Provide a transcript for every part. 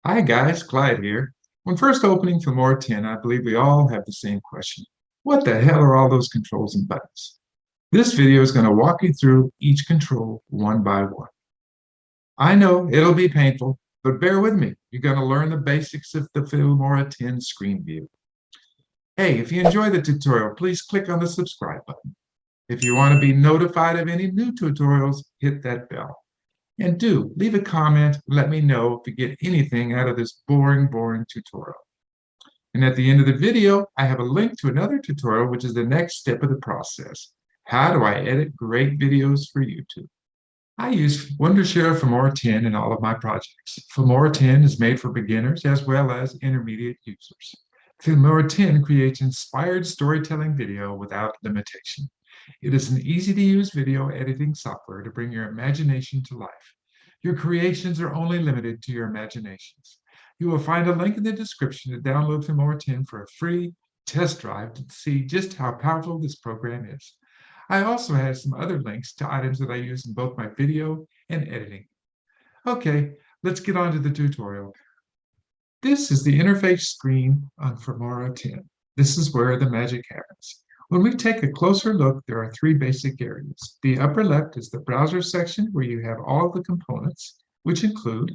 Hi guys, Clyde here. When first opening Filmora 10, I believe we all have the same question. What the hell are all those controls and buttons? This video is going to walk you through each control one by one. I know it'll be painful, but bear with me. You're going to learn the basics of the Filmora 10 screen view. Hey, if you enjoy the tutorial, please click on the subscribe button. If you want to be notified of any new tutorials, hit that bell. And do leave a comment, let me know if you get anything out of this boring tutorial. And at the end of the video, I have a link to another tutorial, which is the next step of the process. How do I edit great videos for YouTube? I use Wondershare Filmora 10 in all of my projects. Filmora 10 is made for beginners as well as intermediate users. Filmora 10 creates inspired storytelling video without limitation. It is an easy-to-use video editing software to bring your imagination to life. Your creations are only limited to your imaginations. You will find a link in the description to download Filmora 10 for a free test drive to see just how powerful this program is. I also have some other links to items that I use in both my video and editing. Okay, let's get on to the tutorial. This is the interface screen on Filmora 10. This is where the magic happens. When we take a closer look, there are three basic areas. The upper left is the browser section where you have all the components, which include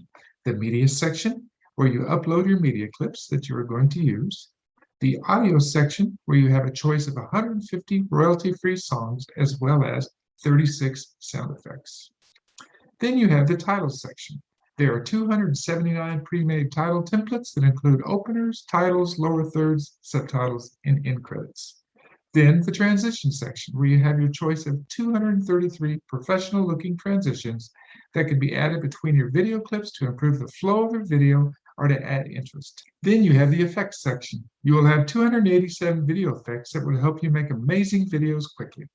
the media section, where you upload your media clips that you are going to use, the audio section, where you have a choice of 150 royalty-free songs as well as 36 sound effects. Then you have the title section. There are 279 pre-made title templates that include openers, titles, lower thirds, subtitles, and end credits. Then the transition section, where you have your choice of 233 professional-looking transitions that can be added between your video clips to improve the flow of your video or to add interest. Then you have the effects section. You will have 287 video effects that will help you make amazing videos quickly.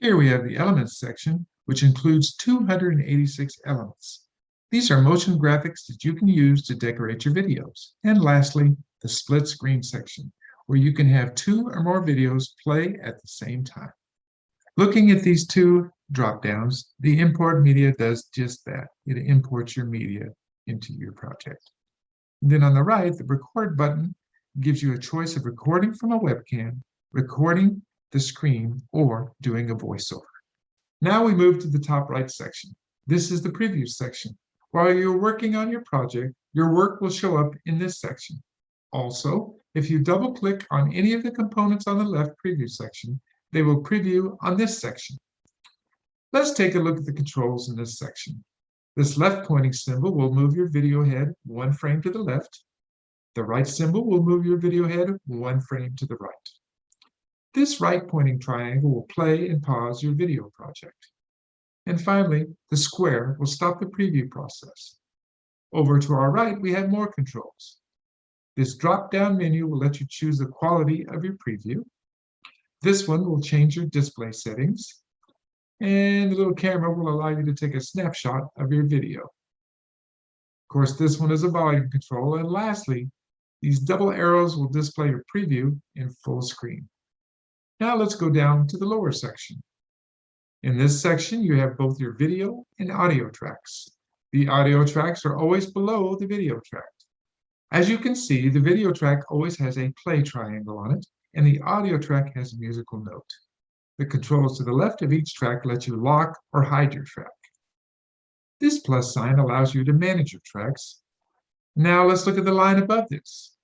Here we have the elements section, which includes 286 elements. These are motion graphics that you can use to decorate your videos. And lastly, the split screen section, where you can have two or more videos play at the same time. Looking at these two drop-downs, the import media does just that. It imports your media into your project. And then on the right, the record button gives you a choice of recording from a webcam, recording the screen, or doing a voiceover. Now we move to the top right section. This is the preview section. While you're working on your project, your work will show up in this section. Also, if you double-click on any of the components on the left preview section, they will preview on this section. Let's take a look at the controls in this section. This left pointing symbol will move your video head one frame to the left. The right symbol will move your video head one frame to the right. This right pointing triangle will play and pause your video project. And finally, the square will stop the preview process. Over to our right, we have more controls. This drop-down menu will let you choose the quality of your preview. This one will change your display settings. And the little camera will allow you to take a snapshot of your video. Of course, this one is a volume control. And lastly, these double arrows will display your preview in full screen. Now let's go down to the lower section. In this section, you have both your video and audio tracks. The audio tracks are always below the video track. As you can see, the video track always has a play triangle on it, and the audio track has a musical note. The controls to the left of each track let you lock or hide your track. This plus sign allows you to manage your tracks. Now let's look at the line above this.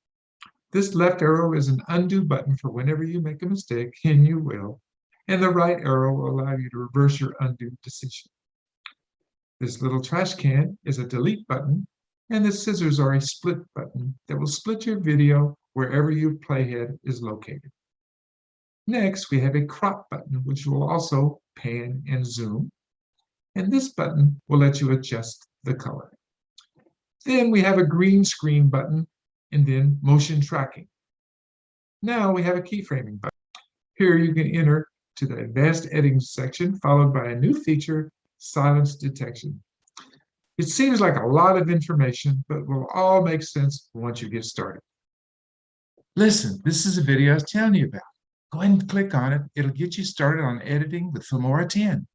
This left arrow is an undo button for whenever you make a mistake, and you will, and the right arrow will allow you to reverse your undo decision. This little trash can is a delete button, and the scissors are a split button that will split your video wherever your playhead is located. Next, we have a crop button, which will also pan and zoom. And this button will let you adjust the color. Then we have a green screen button, and then motion tracking. Now we have a keyframing button. Here you can enter to the advanced editing section, followed by a new feature, silence detection. It seems like a lot of information, but will all make sense once you get started. Listen, this is a video I was telling you about. Go ahead and click on it. It'll get you started on editing with Filmora 10.